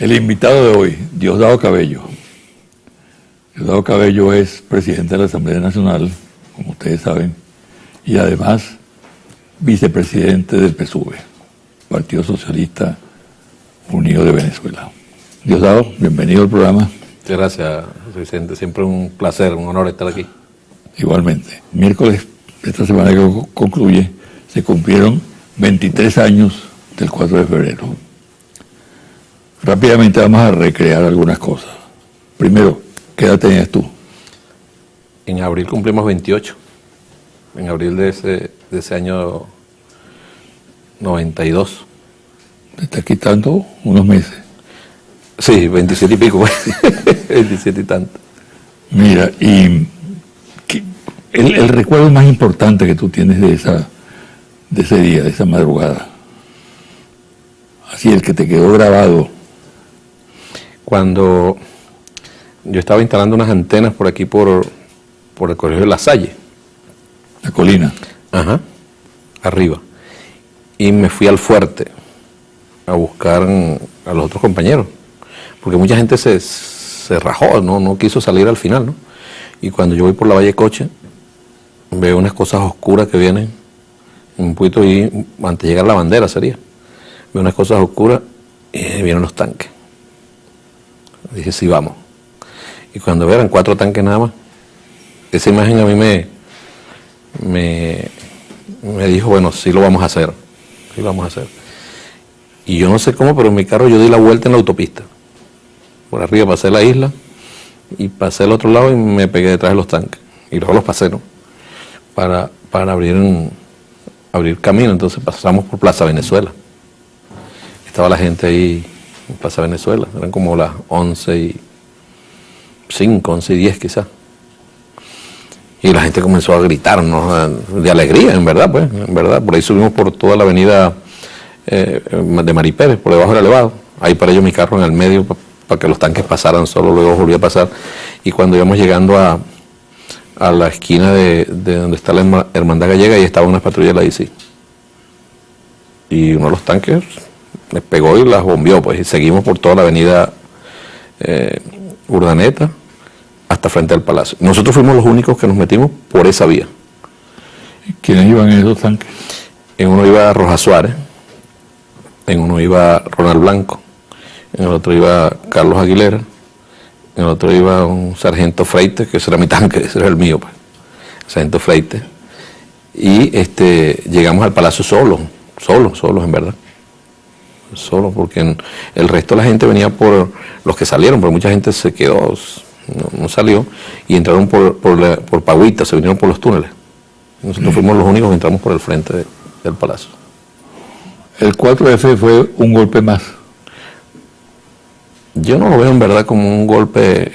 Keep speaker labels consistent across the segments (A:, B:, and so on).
A: El invitado de hoy, Diosdado Cabello. Diosdado Cabello es presidente de la Asamblea Nacional, como ustedes saben, y además vicepresidente del PSUV, Partido Socialista Unido de Venezuela. Diosdado, bienvenido al programa.
B: Muchas gracias, Vicente. Siempre un placer, un honor estar aquí.
A: Igualmente. Miércoles, esta semana que concluye, se cumplieron 23 años del 4 de febrero. Rápidamente vamos a recrear algunas cosas. Primero, ¿qué edad tenías tú?
B: En abril cumplimos 28. En abril de ese año 92.
A: Te estás quitando unos meses.
B: Sí, 27 y pico. 27 y tanto.
A: Mira, y el recuerdo más importante que tú tienes de ese día, de esa madrugada. Así, el que te quedó grabado.
B: Cuando yo estaba instalando unas antenas por aquí, por el Colegio de La Salle.
A: La colina.
B: Ajá, arriba. Y me fui al fuerte a buscar a los otros compañeros. Porque mucha gente se rajó, no quiso salir al final, ¿no? Y cuando yo voy por la Valle Coche, veo unas cosas oscuras que vienen, un poquito y antes de llegar a la bandera sería. Veo unas cosas oscuras y vienen los tanques. Dije, sí, vamos. Y cuando eran 4 tanques nada más, esa imagen a mí me dijo, bueno, sí lo vamos a hacer. Sí lo vamos a hacer. Y yo no sé cómo, pero en mi carro yo di la vuelta en la autopista. Por arriba pasé la isla y pasé al otro lado y me pegué detrás de los tanques. Y luego los pasé, ¿no? Para abrir camino. Entonces pasamos por Plaza Venezuela. Estaba la gente ahí en Plaza Venezuela. Eran como las 11:05, 11:10 quizás. Y la gente comenzó a gritarnos de alegría, en verdad, pues. En verdad, por ahí subimos por toda la avenida de Mari Pérez, por debajo del elevado. Ahí paré yo mi carro en el medio para que los tanques pasaran solo, luego volví a pasar. Y cuando íbamos llegando a la esquina de donde está la Hermandad Gallega, ahí estaban unas patrullas de la ICI. Y uno de los tanques les pegó y las bombeó, pues. Y seguimos por toda la avenida Urdaneta hasta frente al Palacio. Nosotros fuimos los únicos que nos metimos por esa vía.
A: ¿Quiénes iban en esos tanques?
B: En uno iba Rojas Suárez, en uno iba Ronald Blanco, en el otro iba Carlos Aguilera, en el otro iba un sargento Freite, que ese era mi tanque, ese era el mío, pues. Sargento Freite. Y llegamos al Palacio solos en verdad. Solos, porque el resto de la gente venía por los que salieron, pero mucha gente se quedó, no salió, y entraron por Pagüita, se vinieron por los túneles. Nosotros fuimos los únicos que entramos por el frente del Palacio.
A: El 4F fue un golpe más.
B: Yo no lo veo en verdad como un golpe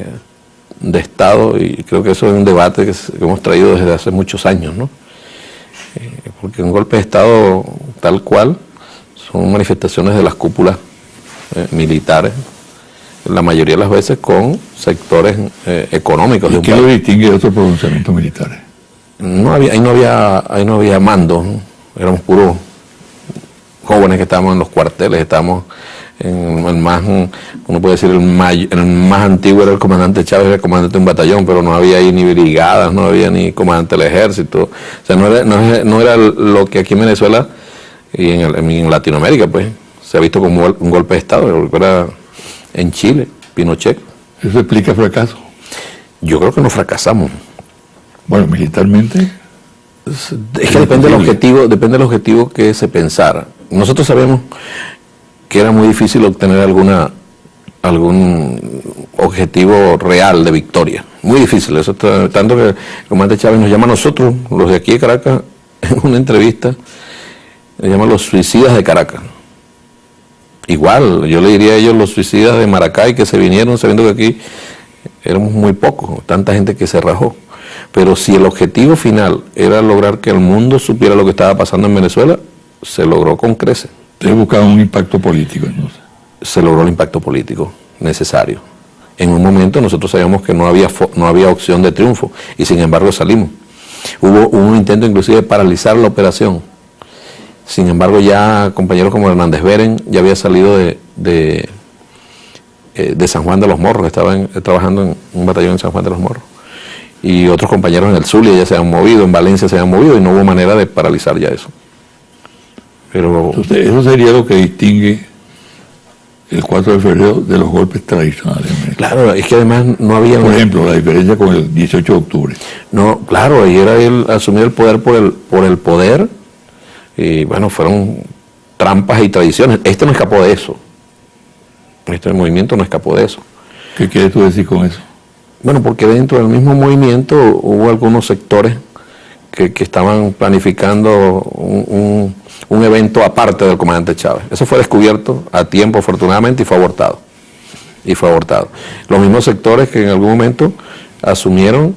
B: de Estado, y creo que eso es un debate que hemos traído desde hace muchos años, ¿no? Porque un golpe de Estado tal cual son manifestaciones de las cúpulas militares, la mayoría de las veces con sectores económicos.
A: ¿Y qué lo distingue de otros pronunciamientos militares?
B: Ahí no había mando, ¿no? Éramos puros jóvenes que estábamos en los cuarteles, estábamos en el más, uno puede decir, el más antiguo era el comandante Chávez, era el comandante de un batallón, pero no había ahí ni brigadas, no había ni comandante del ejército. O sea, no era lo que aquí en Venezuela y en Latinoamérica, pues, se ha visto como un golpe de Estado. Era en Chile, Pinochet.
A: ¿Eso explica fracaso?
B: Yo creo que no fracasamos.
A: Bueno, militarmente.
B: Es que depende del objetivo que se pensara. Nosotros sabemos que era muy difícil obtener algún objetivo real de victoria. Muy difícil. Eso tanto que el comandante Chávez nos llama a nosotros, los de aquí de Caracas, en una entrevista, le llama los suicidas de Caracas. Igual, yo le diría a ellos los suicidas de Maracay, que se vinieron sabiendo que aquí éramos muy pocos, tanta gente que se rajó. Pero si el objetivo final era lograr que el mundo supiera lo que estaba pasando en Venezuela, se logró con creces.
A: Ustedes buscaban un impacto político, entonces.
B: Se logró el impacto político necesario. En un momento nosotros sabíamos que no había opción de triunfo, y sin embargo salimos. Hubo un intento inclusive de paralizar la operación. Sin embargo, ya compañeros como Hernández Beren ya había salido de de San Juan de los Morros, que estaban trabajando en un batallón en San Juan de los Morros. Y otros compañeros en el Zulia ya se han movido, en Valencia se han movido y no hubo manera de paralizar ya eso. Pero
A: entonces, eso sería lo que distingue el 4 de febrero de los golpes tradicionales.
B: Claro, es que además no había...
A: Por ejemplo, la diferencia con el 18 de octubre.
B: No, claro, ahí era él asumir el poder por el poder, y bueno, fueron trampas y tradiciones. Este no escapó de eso. Este movimiento no escapó de eso.
A: ¿Qué quieres tú decir con eso?
B: Bueno, porque dentro del mismo movimiento hubo algunos sectores que estaban planificando un evento aparte del comandante Chávez. Eso fue descubierto a tiempo, afortunadamente, y fue abortado. Los mismos sectores que en algún momento asumieron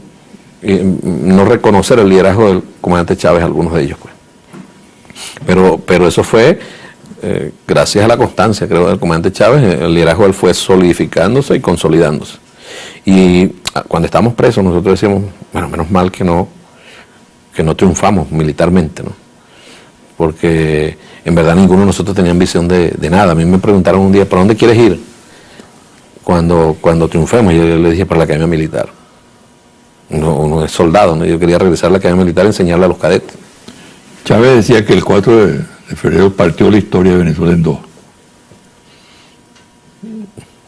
B: no reconocer el liderazgo del comandante Chávez, algunos de ellos, pues. Pero eso fue gracias a la constancia, creo, del comandante Chávez. El liderazgo de él fue solidificándose y consolidándose. Y cuando estábamos presos, nosotros decíamos, bueno, menos mal que no triunfamos militarmente, ¿no? Porque en verdad ninguno de nosotros tenía ambición de nada. A mí me preguntaron un día, ¿para dónde quieres ir cuando triunfemos? Y yo le dije, para la academia militar. Uno es soldado, ¿no? Yo quería regresar a la academia militar y enseñarle a los cadetes.
A: Chávez decía que el 4 de febrero partió la historia de Venezuela en dos.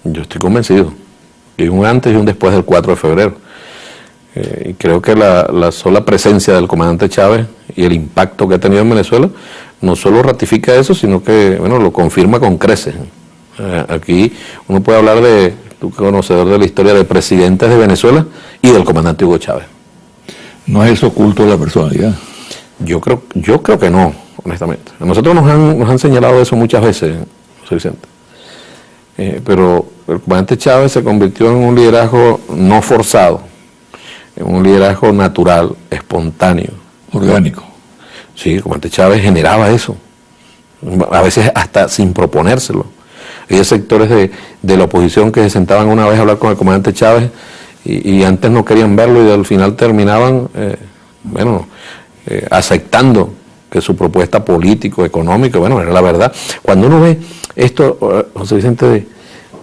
B: Yo estoy convencido que hay un antes y un después del 4 de febrero. Y creo que la sola presencia del comandante Chávez y el impacto que ha tenido en Venezuela no solo ratifica eso, sino que, bueno, lo confirma con creces. Aquí uno puede hablar de, tú conocedor de la historia de presidentes de Venezuela y del comandante Hugo Chávez.
A: ¿No es eso oculto de la personalidad?
B: Yo creo que no, honestamente. A nosotros nos han señalado eso muchas veces, José Vicente. Pero el comandante Chávez se convirtió en un liderazgo no forzado, en un liderazgo natural, espontáneo.
A: Orgánico.
B: Sí, el comandante Chávez generaba eso, a veces hasta sin proponérselo. Había sectores de la oposición que se sentaban una vez a hablar con el comandante Chávez y antes no querían verlo y al final terminaban, aceptando que su propuesta político, económica, bueno, era la verdad. Cuando uno ve esto, José Vicente,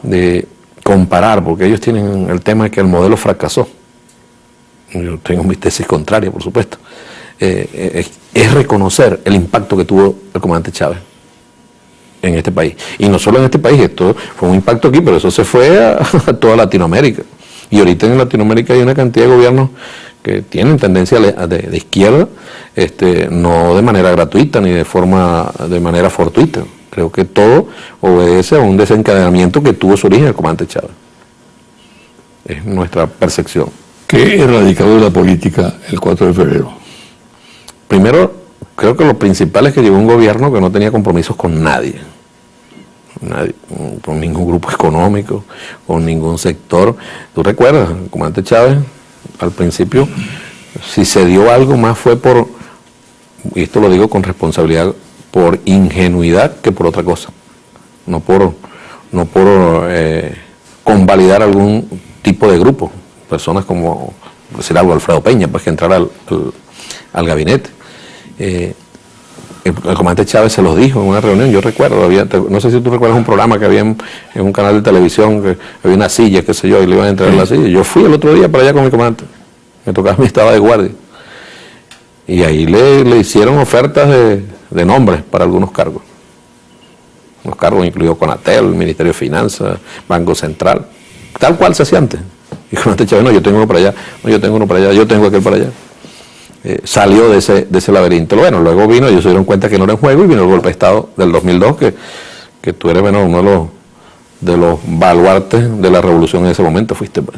B: de comparar, porque ellos tienen el tema de que el modelo fracasó. Yo tengo mi tesis contraria, por supuesto. Es reconocer el impacto que tuvo el comandante Chávez en este país. Y no solo en este país, esto fue un impacto aquí, pero eso se fue a toda Latinoamérica. Y ahorita en Latinoamérica hay una cantidad de gobiernos que tienen tendencia de izquierda, no de manera gratuita ni de manera fortuita. Creo que todo obedece a un desencadenamiento que tuvo su origen el comandante Chávez. Es nuestra percepción.
A: ¿Qué erradicado de la política el 4 de febrero?
B: Primero, creo que lo principal es que llegó un gobierno que no tenía compromisos con nadie, con ningún grupo económico, con ningún sector. ¿Tú recuerdas? El comandante Chávez, al principio, si se dio algo más fue por, y esto lo digo con responsabilidad, por ingenuidad que por otra cosa. No por convalidar algún tipo de grupo. Personas como, por decir algo, Alfredo Peña, pues que entrara al gabinete. El comandante Chávez se los dijo en una reunión, yo recuerdo, no sé si tú recuerdas un programa que había en un canal de televisión, que había una silla, qué sé yo, y le iban a entrar en la silla. Yo fui el otro día para allá con mi comandante, me tocaba, me estaba de guardia. Y ahí le hicieron ofertas de nombres para algunos cargos. Los cargos incluidos Conatel, Ministerio de Finanzas, Banco Central, tal cual se hacía antes. Y el comandante Chávez, no, yo tengo uno para allá, no, yo tengo uno para allá, yo tengo aquel para allá. Salió de ese laberinto. Bueno, luego vino, ellos se dieron cuenta que no era en juego y vino el golpe de Estado del 2002, que tú eres, bueno, uno de los baluartes de la revolución en ese momento, fuiste. Pues.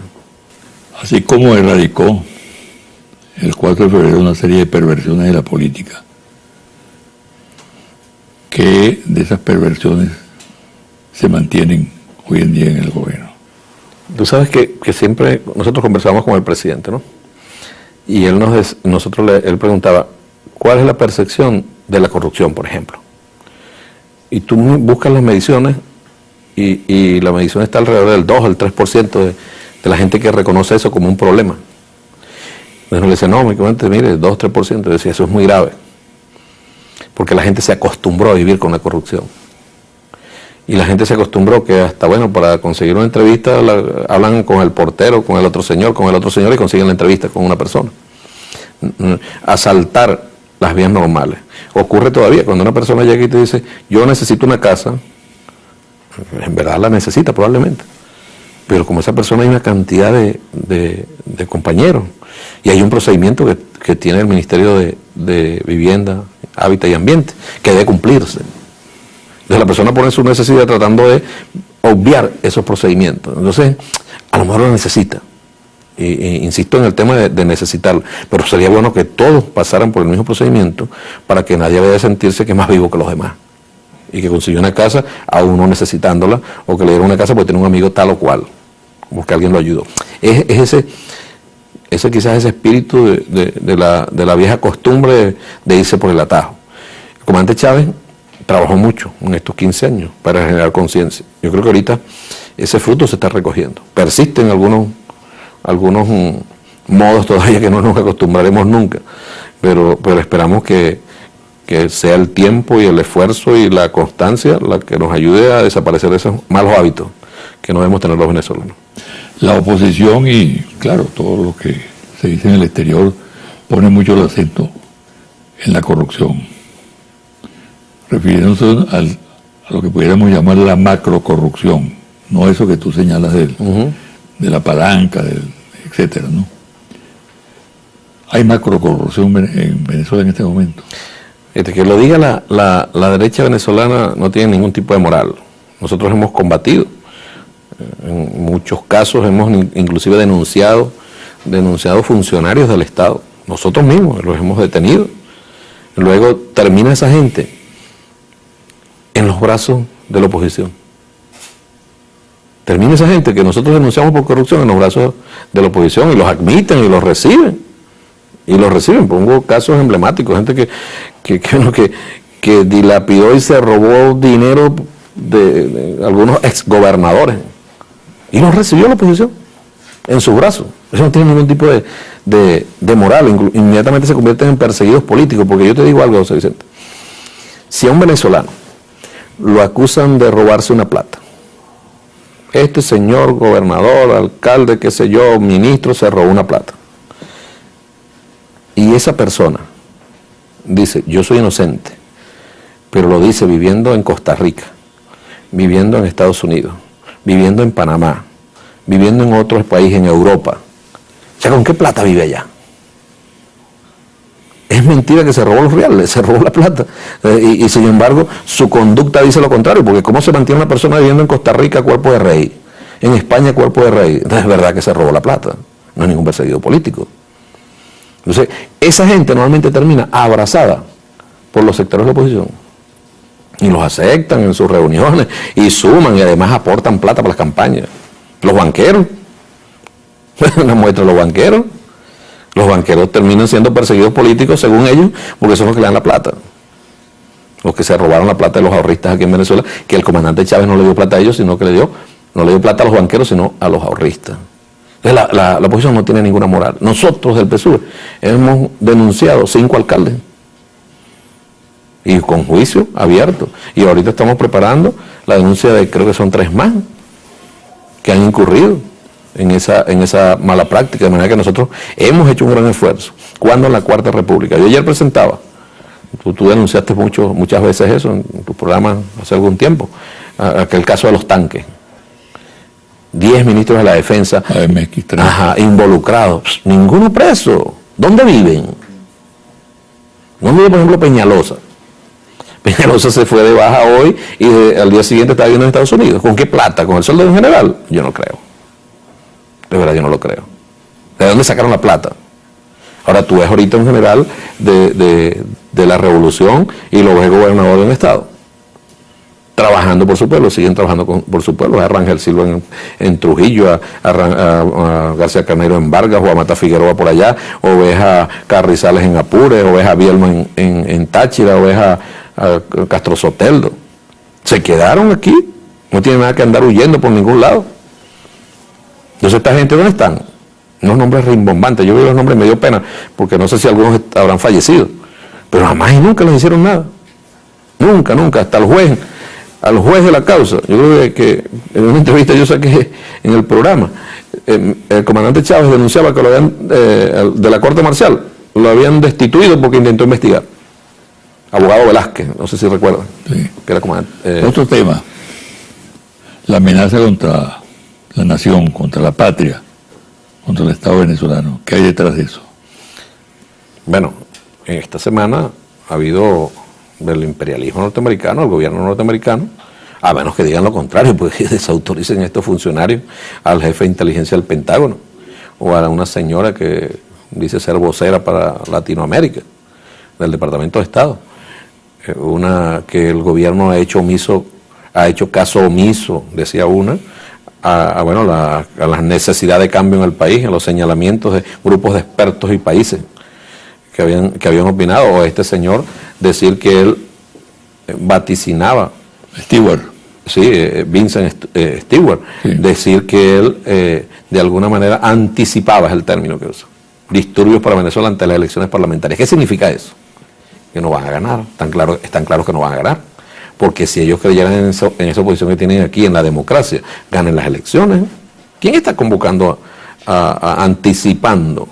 A: Así como erradicó el 4 de febrero una serie de perversiones de la política, ¿qué de esas perversiones se mantienen hoy en día en el gobierno?
B: Tú sabes que siempre nosotros conversamos con el presidente, ¿no? Y él él preguntaba, ¿cuál es la percepción de la corrupción, por ejemplo? Y tú buscas las mediciones y la medición está alrededor del 2 al 3% de la gente que reconoce eso como un problema. Entonces le dice, no, mi comandante, mire, 2, 3%. Yo decía, eso es muy grave. Porque la gente se acostumbró a vivir con la corrupción. Y la gente se acostumbró que hasta, bueno, para conseguir una entrevista hablan con el portero, con el otro señor y consiguen la entrevista con una persona. Asaltar las vías normales. Ocurre todavía cuando una persona llega y te dice, yo necesito una casa, en verdad la necesita probablemente, pero como esa persona hay una cantidad de compañeros y hay un procedimiento que tiene el Ministerio de Vivienda, Hábitat y Ambiente que debe cumplirse. Entonces la persona pone su necesidad tratando de obviar esos procedimientos. Entonces, a lo mejor lo necesita. Insisto en el tema de necesitarlo, pero sería bueno que todos pasaran por el mismo procedimiento para que nadie vaya a sentirse que es más vivo que los demás y que consiguió una casa a uno necesitándola, o que le dieron una casa porque tiene un amigo tal o cual, porque alguien lo ayudó. Es quizás ese espíritu de la vieja costumbre de irse por el atajo. El comandante Chávez trabajó mucho en estos 15 años para generar conciencia. Yo creo que ahorita ese fruto se está recogiendo. Persisten algunos modos todavía que no nos acostumbraremos nunca, pero esperamos que sea el tiempo y el esfuerzo y la constancia la que nos ayude a desaparecer esos malos hábitos que no debemos tener los venezolanos.
A: La oposición y, claro, todo lo que se dice en el exterior pone mucho el acento en la corrupción, refiriéndose a lo que pudiéramos llamar la macrocorrupción, no eso que tú señalas de la palanca, etcétera, ¿no? Hay macrocorrupción en Venezuela en este momento.
B: Que lo diga la derecha venezolana no tiene ningún tipo de moral. Nosotros hemos combatido, en muchos casos hemos inclusive denunciado funcionarios del Estado. Nosotros mismos los hemos detenido. Luego termina esa gente en los brazos de la oposición. Termina esa gente que nosotros denunciamos por corrupción en los brazos de la oposición y los admiten y los reciben. Y los reciben. Pongo casos emblemáticos, gente que dilapidó y se robó dinero de algunos exgobernadores. Y los recibió la oposición en sus brazos. Eso no tiene ningún tipo de moral. Inmediatamente se convierten en perseguidos políticos. Porque yo te digo algo, José Vicente. Si a un venezolano lo acusan de robarse una plata, este señor gobernador, alcalde, qué sé yo, ministro, se robó una plata, y esa persona dice, yo soy inocente, pero lo dice viviendo en Costa Rica, viviendo en Estados Unidos, viviendo en Panamá, viviendo en otros países, en Europa. O sea, ¿con qué plata vive allá? Es mentira que se robó los reales, se robó la plata. Y sin embargo, su conducta dice lo contrario, porque ¿cómo se mantiene una persona viviendo en Costa Rica cuerpo de rey? En España cuerpo de rey. Entonces es verdad que se robó la plata, no es ningún perseguido político. Entonces, esa gente normalmente termina abrazada por los sectores de la oposición. Y los aceptan en sus reuniones, y suman, y además aportan plata para las campañas. Los banqueros, una muestra de los banqueros. Los banqueros terminan siendo perseguidos políticos, según ellos, porque son los que le dan la plata. Los que se robaron la plata de los ahorristas aquí en Venezuela, que el comandante Chávez no le dio plata a ellos, sino que no le dio plata a los banqueros, sino a los ahorristas. Entonces la oposición no tiene ninguna moral. Nosotros del PSUV hemos denunciado 5 alcaldes, y con juicio abierto. Y ahorita estamos preparando la denuncia de, creo que son 3 más, que han incurrido en esa mala práctica, de manera que nosotros hemos hecho un gran esfuerzo. Cuando en la Cuarta República, yo ayer presentaba, tú denunciaste muchas veces eso en tu programa hace algún tiempo, aquel caso de los tanques, 10 ministros de la defensa involucrados, ninguno preso. ¿Dónde viven? ¿Dónde vive, por ejemplo, Peñalosa? Peñalosa se fue de baja hoy y al día siguiente está viviendo en Estados Unidos. ¿Con qué plata? ¿Con el sueldo de un general? Yo no creo. De verdad, yo no lo creo. ¿De dónde sacaron la plata? Ahora tú ves ahorita un general de la revolución y lo ves gobernador de un estado, trabajando por su pueblo, siguen trabajando por su pueblo. A Rangel Silva en Trujillo, a García Carnero en Vargas, o a Mata Figueroa por allá, o ves a Carrizales en Apure, o ves a Bielma en Táchira, o ves a Castro Soteldo. Se quedaron aquí, no tienen nada que andar huyendo por ningún lado. Entonces, ¿esta gente dónde están? Unos nombres rimbombantes. Yo veo los nombres, me dio pena, porque no sé si algunos habrán fallecido, pero jamás y nunca les hicieron nada. Nunca, nunca. Hasta el juez al juez de la causa. Yo creo que en una entrevista yo saqué en el programa, el comandante Chávez denunciaba que lo habían, de la Corte Marcial, lo habían destituido porque intentó investigar. Abogado Velázquez, no sé si recuerdan.
A: Sí.
B: Que era comandante.
A: Otro tema, la amenaza contra la nación, contra la patria, contra el Estado venezolano. ¿Qué hay detrás de eso?
B: Bueno, en esta semana ha habido del imperialismo norteamericano, el gobierno norteamericano, a menos que digan lo contrario, pues que desautoricen estos funcionarios al jefe de inteligencia del Pentágono o a una señora que dice ser vocera para Latinoamérica del Departamento de Estado, una que el gobierno ha hecho caso omiso, decía una, a la necesidad de cambio en el país, a los señalamientos de grupos de expertos y países que habían opinado, o este señor decir que él vaticinaba,
A: Stewart.
B: Sí, Vincent Stewart, sí. Decir que él de alguna manera anticipaba, es el término que usa, disturbios para Venezuela ante las elecciones parlamentarias. ¿Qué significa eso? Que no van a ganar, están claros que no van a ganar, porque si ellos creyeran en esa posición que tienen aquí, en la democracia, ganen las elecciones. ¿Quién está convocando, anticipando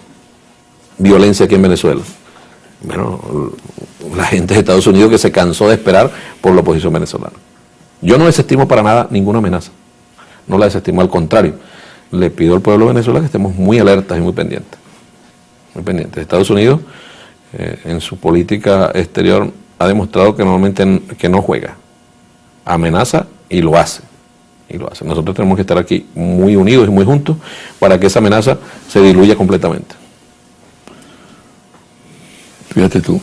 B: violencia aquí en Venezuela? Bueno, la gente de Estados Unidos que se cansó de esperar por la oposición venezolana. Yo no desestimo para nada ninguna amenaza, no la desestimo, al contrario, le pido al pueblo de Venezuela que estemos muy alertas y muy pendientes. Muy pendientes. Estados Unidos, en su política exterior, ha demostrado que normalmente que no juega, amenaza y lo hace. Nosotros tenemos que estar aquí muy unidos y muy juntos para que esa amenaza se diluya completamente.
A: Fíjate tú,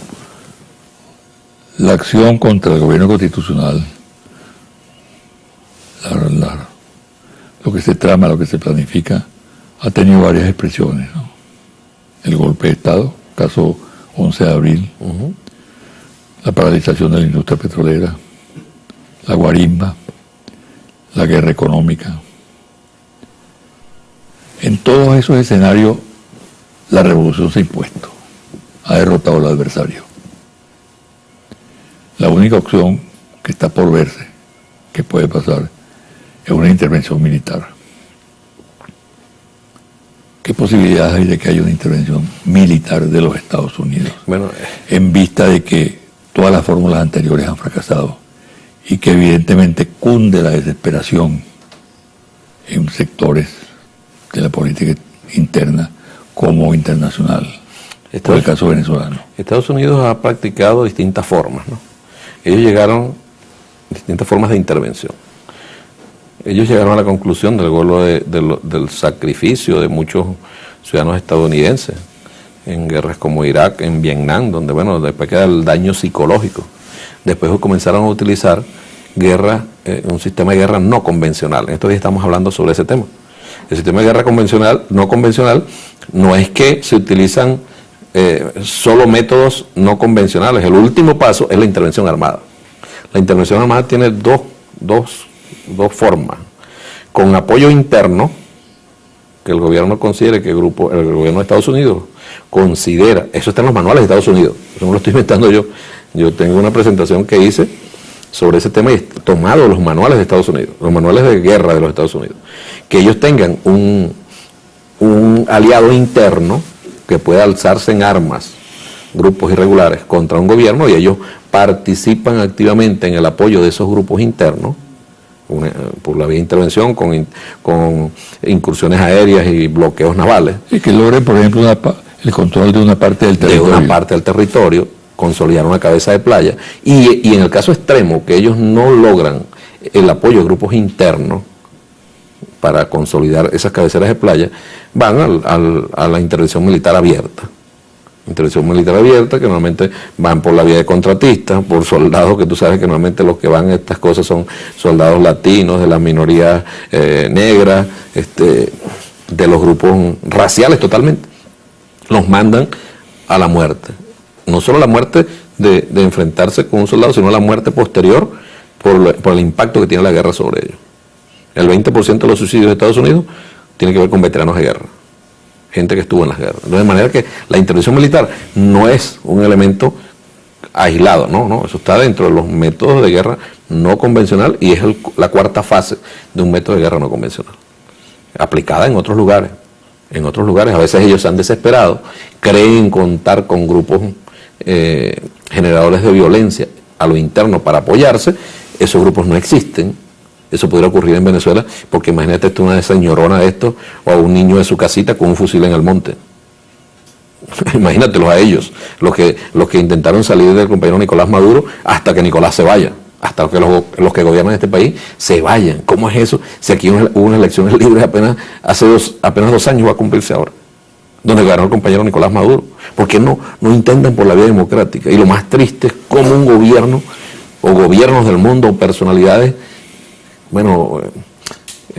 A: la acción contra el gobierno constitucional, lo que se trama, lo que se planifica, ha tenido varias expresiones, ¿no? El golpe de Estado, caso 11 de abril, la paralización de la industria petrolera, la guarimba, la guerra económica. En todos esos escenarios, la revolución se ha impuesto, ha derrotado al adversario. La única opción que está por verse, que puede pasar, es una intervención militar. ¿Qué posibilidades hay de que haya una intervención militar de los Estados Unidos?
B: Bueno,
A: en vista de que todas las fórmulas anteriores han fracasado y que evidentemente cunde la desesperación en sectores de la política interna como internacional, por el caso venezolano.
B: Estados Unidos ha practicado distintas formas, ¿no? Ellos llegaron a distintas formas de intervención. Ellos llegaron a la conclusión del sacrificio de muchos ciudadanos estadounidenses en guerras como Irak, en Vietnam, donde, bueno, después queda el daño psicológico. Después comenzaron a utilizar un sistema de guerra no convencional. En estos días estamos hablando sobre ese tema. El sistema de guerra no convencional, no es que se utilizan solo métodos no convencionales. El último paso es la intervención armada. La intervención armada tiene dos formas: con apoyo interno, que el gobierno considere, que el gobierno de Estados Unidos considera, eso está en los manuales de Estados Unidos, eso no lo estoy inventando yo. Yo tengo una presentación que hice sobre ese tema y he tomado los manuales de Estados Unidos, los manuales de guerra de los Estados Unidos, que ellos tengan un aliado interno que pueda alzarse en armas, grupos irregulares, contra un gobierno, y ellos participan activamente en el apoyo de esos grupos internos, por la vía de intervención, con incursiones aéreas y bloqueos navales.
A: Y que logren, por ejemplo, el control de una parte del territorio.
B: De una parte del territorio, consolidar una cabeza de playa. Y en el caso extremo, que ellos no logran el apoyo de grupos internos para consolidar esas cabeceras de playa, van a la intervención militar abierta. Intervención militar abierta, que normalmente van por la vía de contratistas, por soldados, que tú sabes que normalmente los que van a estas cosas son soldados latinos, de las minorías negras, de los grupos raciales totalmente. Los mandan a la muerte. No solo la muerte de enfrentarse con un soldado, sino la muerte posterior por el impacto que tiene la guerra sobre ellos. El 20% de los suicidios de Estados Unidos tiene que ver con veteranos de guerra, gente que estuvo en las guerras. De manera que la intervención militar no es un elemento aislado, no, eso está dentro de los métodos de guerra no convencional y es la cuarta fase de un método de guerra no convencional, aplicada en otros lugares. En otros lugares a veces ellos se han desesperado, creen contar con grupos generadores de violencia a lo interno para apoyarse. Esos grupos no existen. Eso pudiera ocurrir en Venezuela, porque imagínate tú una señorona de estos o a un niño de su casita con un fusil en el monte. Imagínatelos a ellos, los que intentaron salir del compañero Nicolás Maduro hasta que Nicolás se vaya, hasta que los que gobiernan este país se vayan. ¿Cómo es eso? Si aquí hubo unas elecciones libres apenas 2 años, va a cumplirse ahora, donde ganó el compañero Nicolás Maduro. ¿Por qué no intentan por la vía democrática? Y lo más triste es cómo un gobierno o gobiernos del mundo o personalidades, bueno,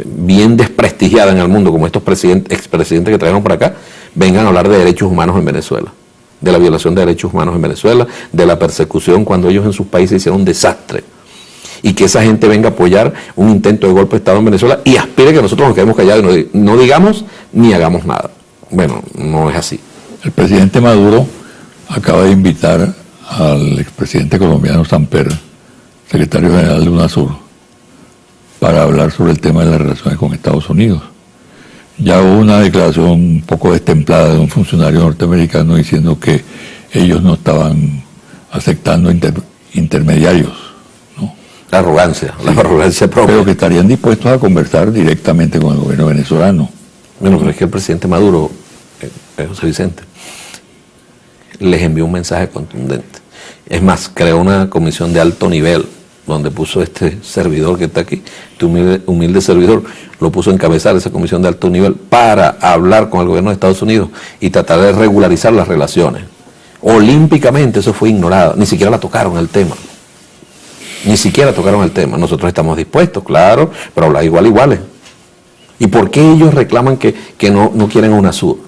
B: bien desprestigiadas en el mundo, como estos expresidentes que trajeron por acá, vengan a hablar de derechos humanos en Venezuela, de la violación de derechos humanos en Venezuela, de la persecución cuando ellos en sus países hicieron un desastre, y que esa gente venga a apoyar un intento de golpe de Estado en Venezuela y aspire que nosotros nos quedemos callados y no digamos ni hagamos nada. Bueno, no es así.
A: El presidente Maduro acaba de invitar al expresidente colombiano Samper, secretario general de UNASUR, para hablar sobre el tema de las relaciones con Estados Unidos. Ya hubo una declaración un poco destemplada de un funcionario norteamericano diciendo que ellos no estaban aceptando intermediarios, ¿no?
B: La arrogancia propia.
A: Pero que estarían dispuestos a conversar directamente con el gobierno venezolano.
B: Bueno, pero es que el presidente Maduro, José Vicente, les envió un mensaje contundente. Es más, creó una comisión de alto nivel, donde puso este servidor que está aquí, este humilde servidor, lo puso a encabezar esa comisión de alto nivel para hablar con el gobierno de Estados Unidos y tratar de regularizar las relaciones. Olímpicamente eso fue ignorado, ni siquiera la tocaron el tema. Ni siquiera tocaron el tema. Nosotros estamos dispuestos, claro, pero hablar iguales. ¿Y por qué ellos reclaman que no quieren UNASUR?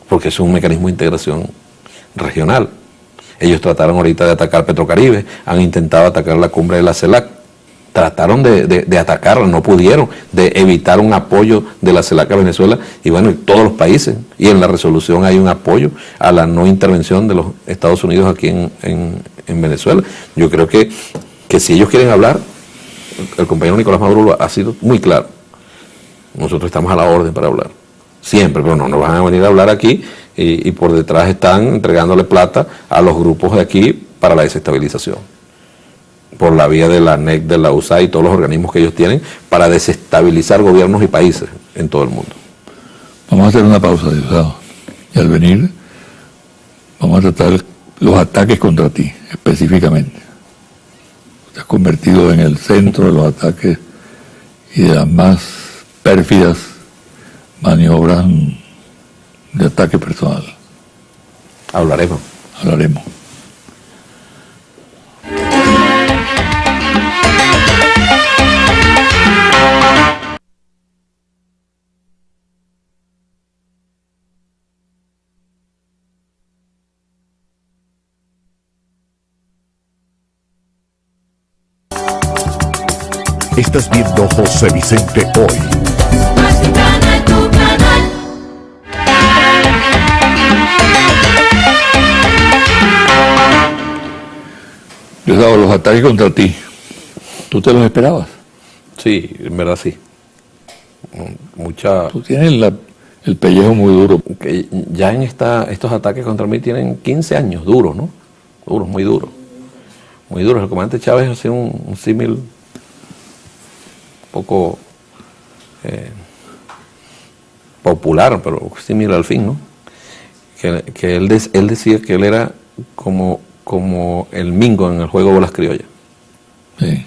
B: Porque es un mecanismo de integración regional. Ellos trataron ahorita de atacar Petrocaribe, han intentado atacar la cumbre de la CELAC, trataron de atacarla, no pudieron, de evitar un apoyo de la CELAC a Venezuela, y bueno, todos los países, y en la resolución hay un apoyo a la no intervención de los Estados Unidos aquí en Venezuela. Yo creo que si ellos quieren hablar, el compañero Nicolás Maduro ha sido muy claro, nosotros estamos a la orden para hablar, siempre, pero no nos van a venir a hablar aquí y por detrás están entregándole plata a los grupos de aquí para la desestabilización, por la vía de la ANEC, de la USAID y todos los organismos que ellos tienen para desestabilizar gobiernos y países en todo el mundo.
A: Vamos a hacer una pausa, Diosdado, y al venir vamos a tratar los ataques contra ti, específicamente. Te has convertido en el centro de los ataques y de las más pérfidas maniobras de ataque personal.
B: Hablaremos.
C: Estás viendo José Vicente Hoy.
A: Diosdado, los ataques contra ti, ¿tú te los esperabas?
B: Sí, en verdad sí.
A: Tú tienes el pellejo muy duro.
B: Que ya en estos ataques contra mí tienen 15 años, duros, ¿no? Duros, muy duros. Muy duros. El comandante Chávez hace un símil un poco popular, pero símil al fin, ¿no? Que él decía que él era como el Mingo en el juego de bolas criollas.
A: Sí.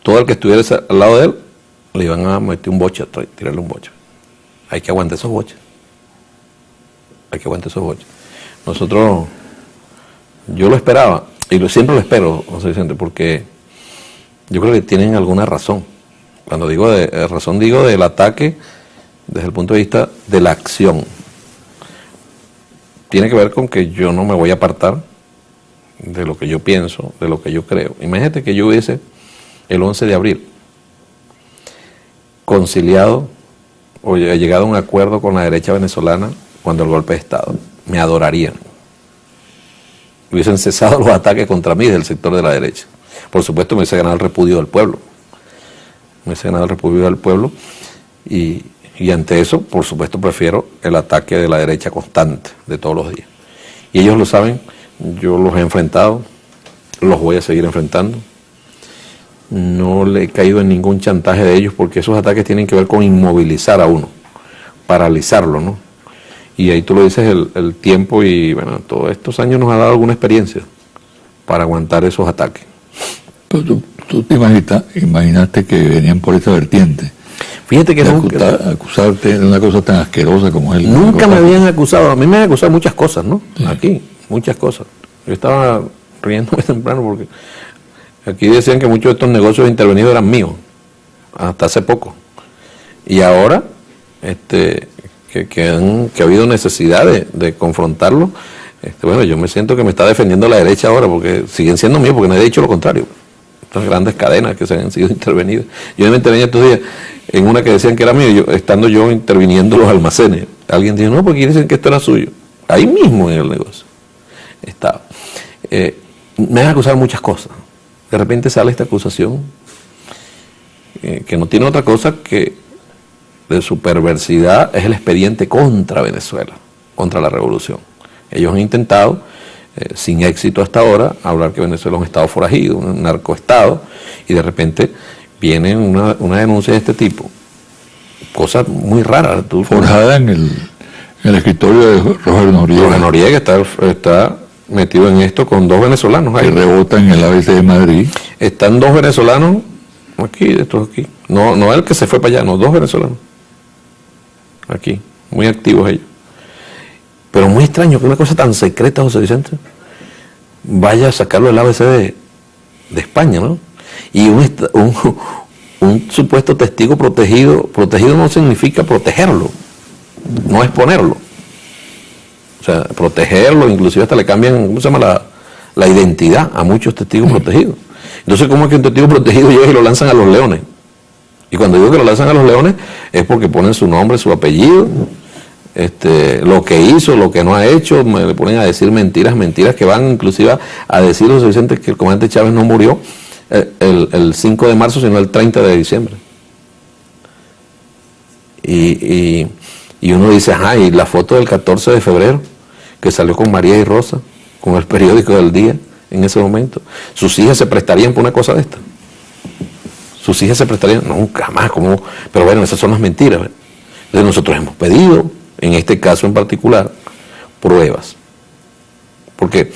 B: Todo el que estuviera al lado de él, le iban a meter un boche, tirarle un boche. Hay que aguantar esos boches. Nosotros, yo lo esperaba, y siempre lo espero, José Vicente, porque yo creo que tienen alguna razón. Cuando digo razón, digo del ataque desde el punto de vista de la acción. Tiene que ver con que yo no me voy a apartar de lo que yo pienso, de lo que yo creo. Imagínate que yo hubiese el 11 de abril conciliado o llegado a un acuerdo con la derecha venezolana cuando el golpe de Estado. Me adorarían. Hubiesen cesado los ataques contra mí del sector de la derecha. por supuesto me hubiese ganado el repudio del pueblo. Me hubiese ganado el repudio del pueblo y ante eso, por supuesto, prefiero el ataque de la derecha constante de todos los días. Y ellos lo saben, yo los he enfrentado, los voy a seguir enfrentando. No le he caído en ningún chantaje de ellos porque esos ataques tienen que ver con inmovilizar a uno, paralizarlo, ¿no? Y ahí tú lo dices, el tiempo y, bueno, todos estos años nos ha dado alguna experiencia para aguantar esos ataques.
A: Pero tú te imaginaste que venían por esa vertiente.
B: Fíjate que
A: acusarte de una cosa tan asquerosa como es el
B: nunca me habían acusado. A mí me han acusado muchas cosas, ¿no? Sí. Aquí, muchas cosas. Yo estaba riéndome temprano porque aquí decían que muchos de estos negocios intervenidos eran míos, hasta hace poco. Y ahora, que ha habido necesidad de confrontarlo, bueno, yo me siento que me está defendiendo la derecha ahora porque siguen siendo míos, porque nadie ha dicho lo contrario. Estas grandes cadenas que se han sido intervenidas. Yo me intervenía estos días en una que decían que era mío, estando yo interviniendo los almacenes. Alguien dijo, no, porque dicen que esto era suyo. Ahí mismo en el negocio estaba. Me han acusado muchas cosas. De repente sale esta acusación que no tiene otra cosa que de su perversidad, es el expediente contra Venezuela, contra la revolución. Ellos han intentado, sin éxito hasta ahora, hablar que Venezuela es un estado forajido, un narcoestado, y de repente viene una denuncia de este tipo. Cosas muy raras.
A: Forjada en el escritorio de Roger Noriega.
B: Roger Noriega está metido en esto con dos venezolanos ahí.
A: Que rebota en el ABC de Madrid.
B: Están dos venezolanos aquí, de estos aquí. No el que se fue para allá, no, dos venezolanos. Aquí, muy activos ellos. Pero muy extraño que una cosa tan secreta, José Vicente, vaya a sacarlo del ABC de España, ¿no? Y un supuesto testigo protegido no significa protegerlo, no exponerlo. O sea, protegerlo, inclusive hasta le cambian, ¿cómo se llama? La identidad a muchos testigos protegidos. Entonces, ¿cómo es que un testigo protegido llega y lo lanzan a los leones? Y cuando digo que lo lanzan a los leones, es porque ponen su nombre, su apellido, lo que hizo, lo que no ha hecho, le ponen a decir mentiras que van inclusive a decir lo suficiente que el comandante Chávez no murió el 5 de marzo, sino el 30 de diciembre. Y uno dice, ajá, y la foto del 14 de febrero, que salió con María y Rosa, con el periódico del día, en ese momento. ¿Sus hijas se prestarían por una cosa de esta? ¿Sus hijas se prestarían? Nunca, jamás. ¿Cómo? Pero bueno, esas son las mentiras. ¿Verdad? Entonces nosotros hemos pedido, en este caso en particular, pruebas. Porque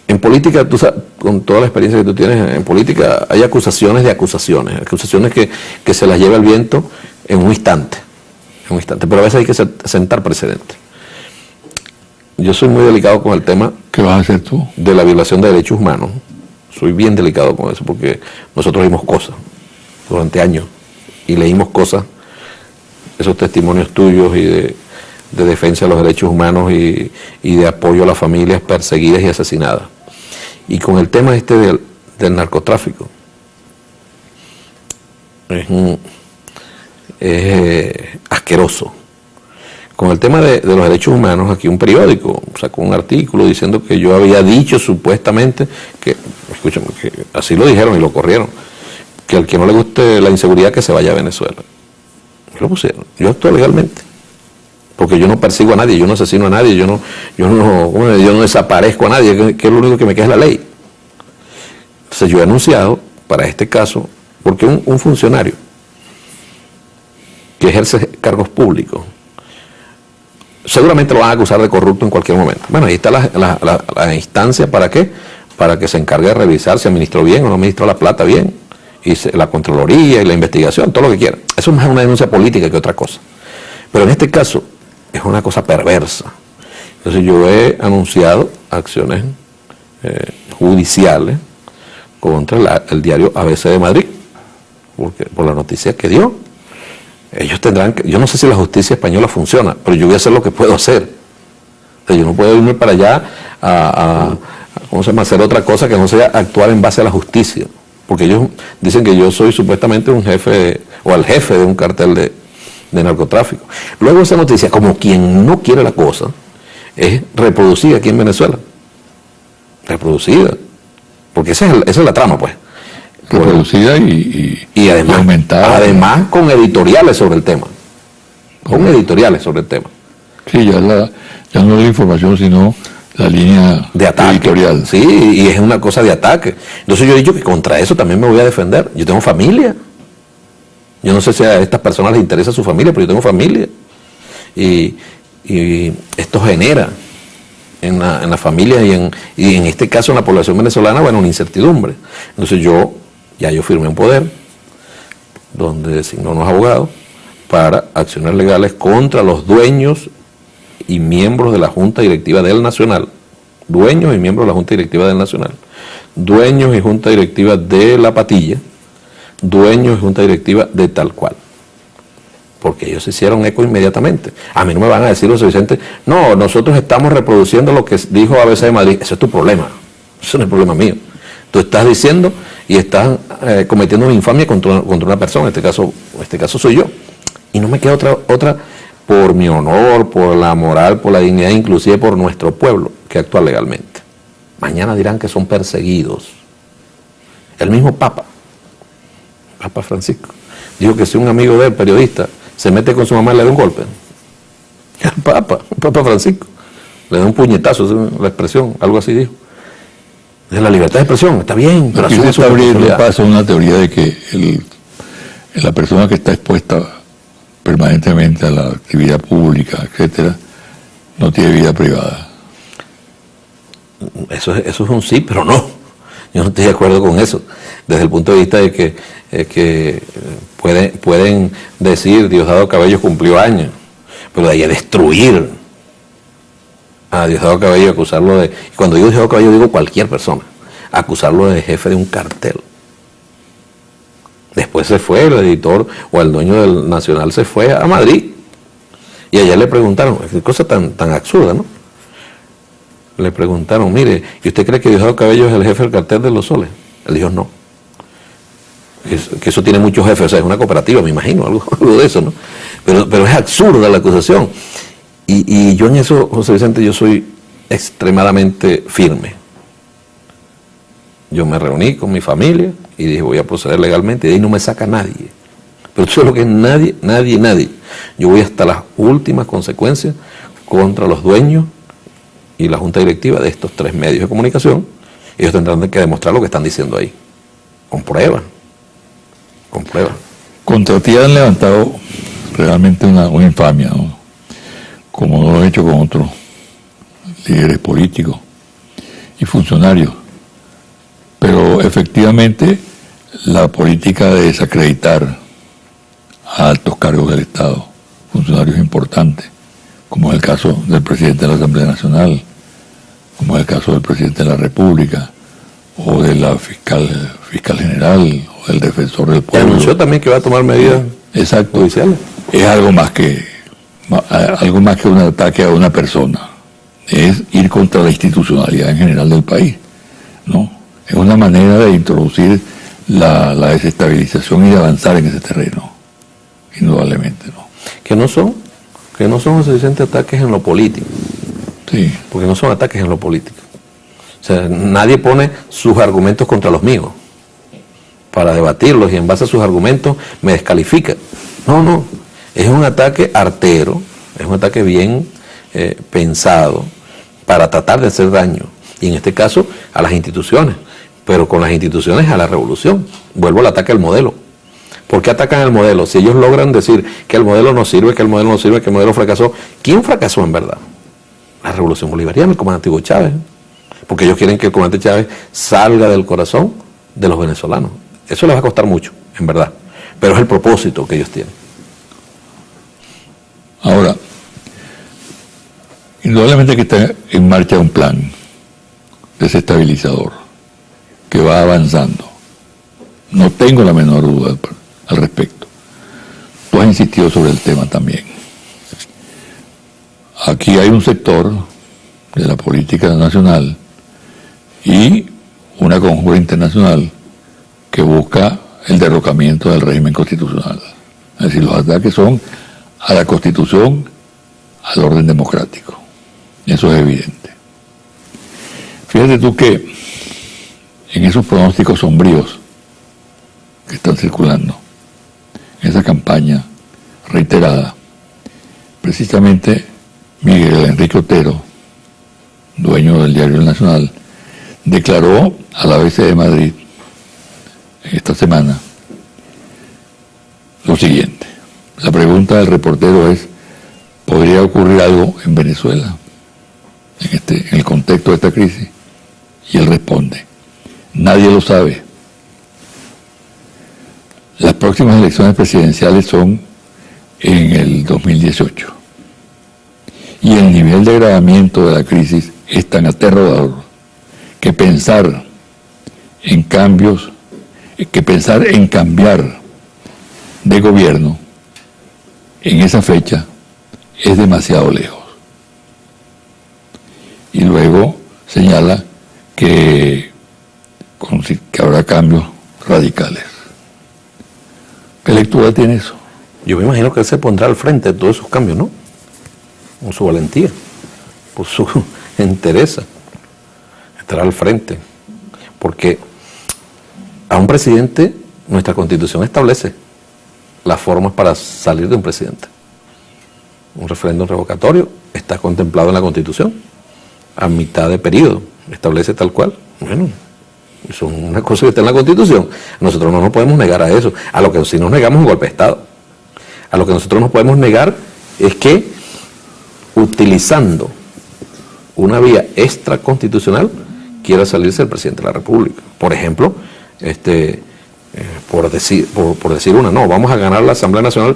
B: en política, tú sabes, con toda la experiencia que tú tienes, en política hay acusaciones de acusaciones que se las lleva el viento en un instante, pero a veces hay que sentar precedentes. Yo soy muy delicado con el tema.
A: ¿Qué vas a hacer tú?
B: De la violación de derechos humanos. Soy bien delicado con eso porque nosotros vimos cosas durante años y leímos cosas, esos testimonios tuyos y de defensa de los derechos humanos y de apoyo a las familias perseguidas y asesinadas. Y con el tema del narcotráfico, es asqueroso. Con el tema de los derechos humanos, aquí un periódico sacó un artículo diciendo que yo había dicho supuestamente que, escúchame, que así lo dijeron y lo corrieron, que al que no le guste la inseguridad que se vaya a Venezuela. Y lo pusieron. Yo actúo legalmente, porque yo no persigo a nadie, yo no asesino a nadie, yo no desaparezco a nadie, que es lo único que me queda es la ley. Entonces yo he anunciado para este caso, porque un funcionario que ejerce cargos públicos, seguramente lo van a acusar de corrupto en cualquier momento. Bueno, ahí está la instancia, ¿para qué? Para que se encargue de revisar si administró bien o no administró la plata bien, y la Contraloría y la investigación, todo lo que quiera. Eso es más una denuncia política que otra cosa. Pero en este caso es una cosa perversa. Entonces yo he anunciado acciones judiciales contra el diario ABC de Madrid, por la noticia que dio. Ellos tendrán que, yo no sé si la justicia española funciona, pero yo voy a hacer lo que puedo hacer. O sea, yo no puedo irme para allá ¿cómo se llama?, hacer otra cosa que no sea actuar en base a la justicia. Porque ellos dicen que yo soy supuestamente un jefe, o el jefe de un cartel de narcotráfico. Luego esa noticia, como quien no quiere la cosa, es reproducida aquí en Venezuela. Reproducida. Porque esa es la trama, pues.
A: reproducida y
B: además,
A: aumentada.
B: Además con editoriales sobre el tema. Con editoriales sobre el tema.
A: Sí, ya no es la información, sino la línea
B: de ataque.
A: editorial.
B: Sí, y es una cosa de ataque. Entonces yo he dicho que contra eso también me voy a defender. Yo tengo familia. Yo no sé si a estas personas les interesa su familia, pero yo tengo familia. Y esto genera en la familia y en este caso en la población venezolana, bueno, una incertidumbre. Entonces yo firmé un poder donde designó unos abogados para acciones legales contra los dueños y miembros de la Junta Directiva del Nacional, dueños y miembros de la Junta Directiva del Nacional, dueños y Junta Directiva de La Patilla, dueños y Junta Directiva de tal cual. Porque ellos se hicieron eco inmediatamente. A mí no me van a decir los Vicente, no, nosotros estamos reproduciendo lo que dijo ABC de Madrid. Eso es tu problema, eso no es el problema mío. Tú estás diciendo y estás cometiendo una infamia contra una persona, en este caso soy yo. Y no me queda otra por mi honor, por la moral, por la dignidad, inclusive por nuestro pueblo, que actúa legalmente. Mañana dirán que son perseguidos. El mismo Papa Francisco, dijo que si un amigo de él, periodista, se mete con su mamá y le da un golpe. El Papa Francisco, le da un puñetazo, es la expresión, algo así dijo. Es la libertad de expresión, está bien, pero
A: aquí se está abriendo paso a una teoría de que la persona que está expuesta permanentemente a la actividad pública, etcétera, no tiene vida privada.
B: Eso es un sí, pero no. Yo no estoy de acuerdo con eso. Desde el punto de vista de que pueden decir Diosdado Cabello cumplió años, pero de ahí a destruir a Diosdado Cabello, acusarlo de... Cuando digo Diosdado Cabello digo cualquier persona, acusarlo de jefe de un cartel. Después se fue el editor o el dueño del Nacional, se fue a Madrid y allá le preguntaron, qué cosa tan absurda, ¿no? Le preguntaron, mire, ¿y usted cree que Diosdado Cabello es el jefe del cartel de Los Soles? Él dijo, no. Que eso tiene muchos jefes, o sea, es una cooperativa, me imagino, algo de eso, ¿no? Pero es absurda la acusación. Y yo en eso, José Vicente, yo soy extremadamente firme. Yo me reuní con mi familia y dije, voy a proceder legalmente, y de ahí no me saca nadie. Pero eso es lo que es nadie. Yo voy hasta las últimas consecuencias contra los dueños y la junta directiva de estos 3 medios de comunicación. Ellos tendrán que demostrar lo que están diciendo ahí, con pruebas.
A: Contra ti han levantado realmente una infamia, ¿no? Como no lo han hecho con otros líderes políticos y funcionarios. Pero efectivamente la política de desacreditar a altos cargos del Estado, funcionarios importantes, como es el caso del presidente de la Asamblea Nacional, como es el caso del presidente de la República, o de la fiscal general, o del defensor del pueblo.
B: Anunció también que va a tomar medidas judiciales.
A: Es algo más que un ataque a una persona. Es ir contra la institucionalidad en general del país, ¿no? Es una manera de introducir la desestabilización y de avanzar en ese terreno, indudablemente, ¿no?
B: Que no son suficientes ataques en lo político.
A: Sí.
B: Porque no son ataques en lo político. O sea, nadie pone sus argumentos contra los míos para debatirlos y en base a sus argumentos me descalifica. No. Es un ataque artero, es un ataque bien pensado para tratar de hacer daño. Y en este caso a las instituciones, pero con las instituciones a la revolución. Vuelvo al ataque al modelo. ¿Por qué atacan al modelo? Si ellos logran decir que el modelo no sirve, que el modelo fracasó, ¿quién fracasó en verdad? La revolución bolivariana, el comandante Hugo Chávez. Porque ellos quieren que el comandante Chávez salga del corazón de los venezolanos. Eso les va a costar mucho, en verdad. Pero es el propósito que ellos tienen.
A: Ahora, indudablemente que está en marcha un plan desestabilizador que va avanzando. No tengo la menor duda al respecto. Tú has insistido sobre el tema también. Aquí hay un sector de la política nacional y una conjura internacional que busca el derrocamiento del régimen constitucional. Es decir, los ataques son a la Constitución, al orden democrático. Eso es evidente. Fíjate tú que en esos pronósticos sombríos que están circulando, en esa campaña reiterada, precisamente Miguel Enrique Otero, dueño del diario El Nacional, declaró a la ABC de Madrid esta semana lo siguiente. La pregunta del reportero es: ¿podría ocurrir algo en Venezuela en el contexto de esta crisis? Y él responde: nadie lo sabe. Las próximas elecciones presidenciales son en el 2018. Y el nivel de agravamiento de la crisis es tan aterrador que pensar en cambios, que pensar en cambiar de gobierno en esa fecha es demasiado lejos. Y luego señala que habrá cambios radicales. ¿Qué lectura tiene eso?
B: Yo me imagino que él se pondrá al frente de todos esos cambios, ¿no? Con su valentía, por su entereza, estará al frente. Porque a un presidente, nuestra Constitución establece las formas para salir de un presidente. Un referéndum revocatorio está contemplado en la Constitución, a mitad de periodo, establece tal cual. Bueno, eso es una cosa que está en la Constitución. Nosotros no nos podemos negar a eso. A lo que si nos negamos un golpe de Estado. A lo que nosotros nos podemos negar es que, utilizando una vía extraconstitucional, quiera salirse el presidente de la República. Por ejemplo, por decir una, no, vamos a ganar la Asamblea Nacional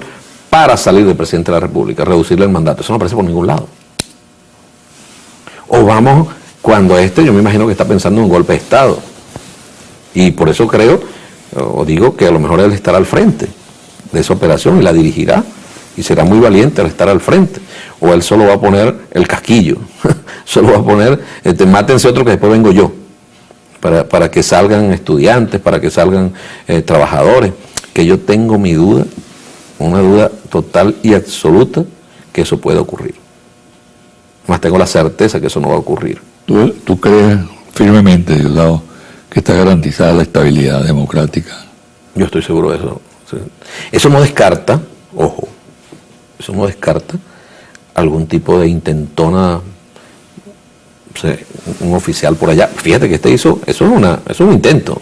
B: para salir del presidente de la República, reducirle el mandato. Eso no aparece por ningún lado. O vamos, cuando yo me imagino que está pensando en un golpe de Estado. Y por eso creo, o digo, que a lo mejor él estará al frente de esa operación y la dirigirá. Y será muy valiente al estar al frente. O él solo va a poner el casquillo. Solo va a poner, mátense otro que después vengo yo. Para que salgan estudiantes, para que salgan trabajadores. Que yo tengo mi duda, una duda total y absoluta, que eso puede ocurrir. Más tengo la certeza que eso no va a ocurrir.
A: ¿Tú crees firmemente, Diosdado, que está garantizada la estabilidad democrática?
B: Yo estoy seguro de eso. Sí. Eso no descarta, ojo, eso no descarta algún tipo de intentona, o sea, un oficial por allá. Fíjate que eso es un intento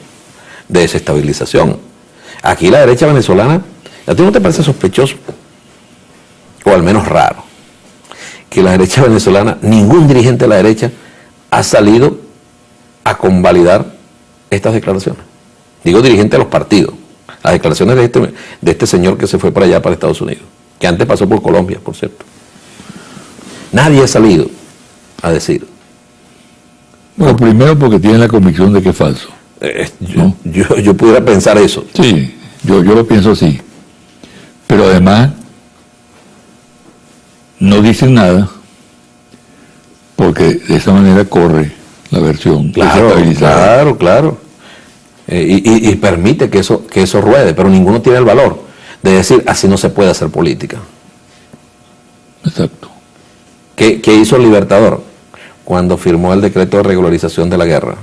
B: de desestabilización. Aquí la derecha venezolana, ¿a ti no te parece sospechoso? O al menos raro, que la derecha venezolana, ningún dirigente de la derecha ha salido a convalidar estas declaraciones. Digo dirigente de los partidos. Las declaraciones de este señor que se fue para allá, para Estados Unidos, que antes pasó por Colombia, por cierto. Nadie ha salido a decir.
A: Bueno, primero porque tienen la convicción de que es falso. ¿No?
B: Yo pudiera pensar eso.
A: Sí, yo lo pienso así. Pero además no dicen nada porque de esa manera corre la versión desestabilizada.
B: Claro. Y permite que eso ruede, pero ninguno tiene el valor de decir, así no se puede hacer política.
A: Exacto.
B: ¿Qué hizo el Libertador cuando firmó el decreto de regularización de la guerra?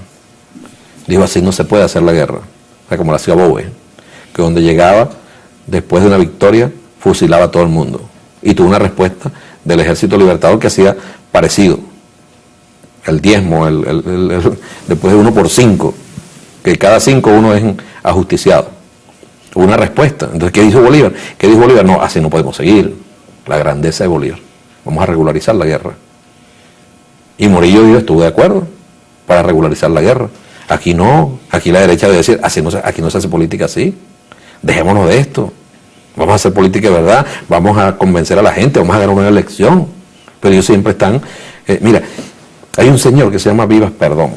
B: Dijo, así no se puede hacer la guerra. O sea, como la hacía Bowe, que donde llegaba, después de una victoria, fusilaba a todo el mundo. Y tuvo una respuesta del Ejército Libertador que hacía parecido. El diezmo, después de 1 por 5, que cada 5 uno es ajusticiado. Hubo una respuesta. Entonces, ¿qué dijo Bolívar? No, así no podemos seguir. La grandeza de Bolívar. Vamos a regularizar la guerra. Y Morillo dijo, estuvo de acuerdo para regularizar la guerra. Aquí no, aquí la derecha debe decir, aquí no se hace política así. Dejémonos de esto. Vamos a hacer política de verdad, vamos a convencer a la gente, vamos a ganar una elección. Pero ellos siempre están... mira, hay un señor que se llama Vivas Perdón,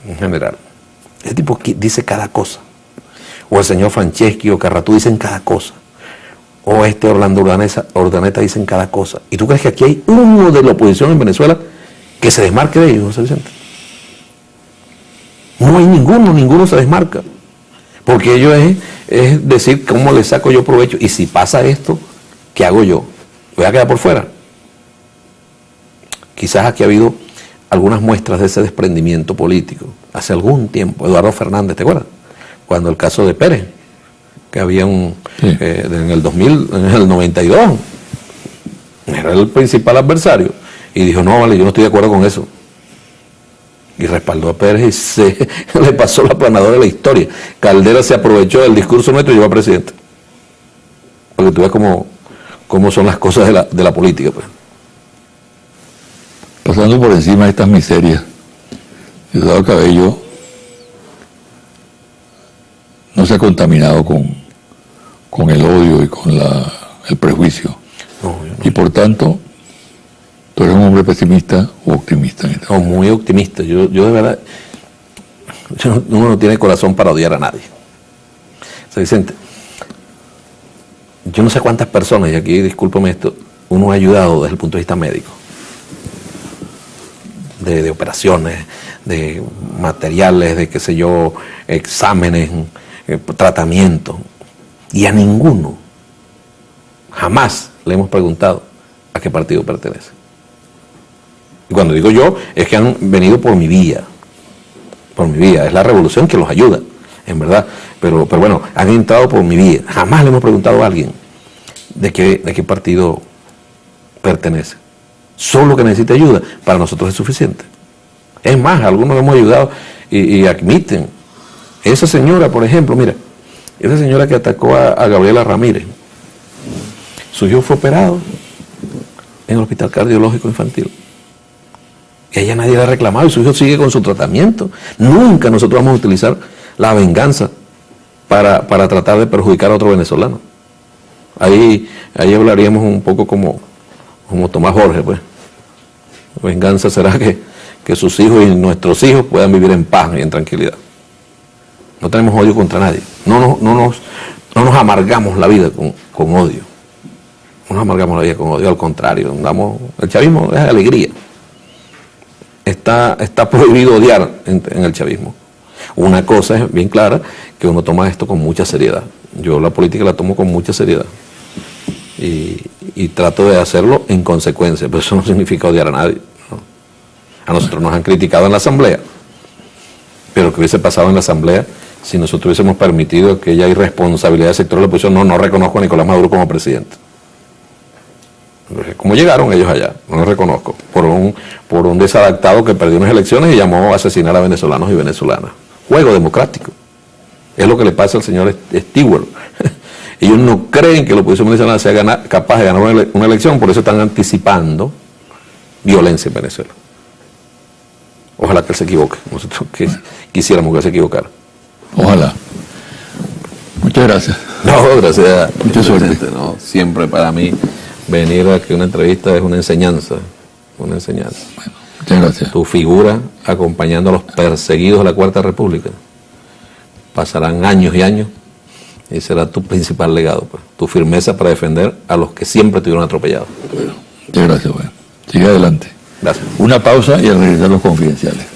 B: en general. Ese tipo dice cada cosa. O el señor Franceschi o Carratú dicen cada cosa. O Orlando Urdaneta dicen cada cosa. ¿Y tú crees que aquí hay uno de la oposición en Venezuela que se desmarque de ellos, José Vicente? No hay ninguno se desmarca. Porque ellos es decir cómo le saco yo provecho. Y si pasa esto, ¿qué hago yo? ¿Voy a quedar por fuera? Quizás aquí ha habido algunas muestras de ese desprendimiento político. Hace algún tiempo, Eduardo Fernández, ¿te acuerdas? cuando el caso de Pérez, que había en el 2000, en el 92, era el principal adversario, y dijo, no, vale, yo no estoy de acuerdo con eso. Y respaldó a Pérez y se le pasó la aplanadora de la historia. Caldera se aprovechó del discurso nuestro y llevó a presidente. Porque tú ves cómo son las cosas de la política, pues.
A: Pasando por encima de estas miserias, Diosdado Cabello no se ha contaminado con el odio y con el prejuicio.
B: No.
A: Y por tanto, ¿tú eres un hombre pesimista o optimista?
B: No, muy optimista. Yo de verdad, uno no tiene corazón para odiar a nadie. O sea, Vicente, yo no sé cuántas personas, y aquí discúlpame esto, uno ha ayudado desde el punto de vista médico. De operaciones, de materiales, de qué sé yo, exámenes, tratamientos. Y a ninguno, jamás le hemos preguntado a qué partido pertenece. Y cuando digo yo, es que han venido por mi vía. Por mi vía. Es la revolución que los ayuda, en verdad. Pero bueno, han entrado por mi vía. Jamás le hemos preguntado a alguien de qué partido pertenece. Solo que necesita ayuda, para nosotros es suficiente. Es más, algunos hemos ayudado y admiten. Esa señora, por ejemplo, mira, esa señora que atacó a Gabriela Ramírez, su hijo fue operado en el Hospital Cardiológico Infantil. Y a ella nadie le ha reclamado y su hijo sigue con su tratamiento. Nunca nosotros vamos a utilizar la venganza para tratar de perjudicar a otro venezolano. Ahí hablaríamos un poco como Tomás Jorge, pues. Venganza será que sus hijos y nuestros hijos puedan vivir en paz y en tranquilidad. No tenemos odio contra nadie. No nos amargamos la vida con odio. No nos amargamos la vida con odio, al contrario. El chavismo es alegría. Está prohibido odiar en el chavismo. Una cosa es bien clara, que uno toma esto con mucha seriedad. Yo la política la tomo con mucha seriedad. Y trato de hacerlo en consecuencia, pero eso no significa odiar a nadie, ¿no? A nosotros nos han criticado en la Asamblea, pero ¿qué hubiese pasado en la Asamblea si nosotros hubiésemos permitido aquella irresponsabilidad del sector de la oposición? No reconozco a Nicolás Maduro como presidente. ¿Cómo llegaron ellos allá? No lo reconozco. Por un desadaptado que perdió unas elecciones y llamó a asesinar a venezolanos y venezolanas. Juego democrático. Es lo que le pasa al señor Stewart. Ellos no creen que la oposición venezolana sea capaz de ganar una elección, por eso están anticipando violencia en Venezuela. Ojalá que él se equivoque. Nosotros quisiéramos que él se equivocara.
A: Ojalá. Muchas gracias.
B: No, gracias.
A: Mucha suerte.
B: No, siempre para mí venir aquí a una entrevista es una enseñanza. Una enseñanza.
A: Bueno, muchas gracias.
B: Tu figura acompañando a los perseguidos de la Cuarta República. Pasarán años y años. Y será tu principal legado, pues, tu firmeza para defender a los que siempre te hubieron atropellado.
A: Bueno, muchas gracias, bueno. Sigue adelante.
B: Gracias.
A: Una pausa y al regresar los confidenciales.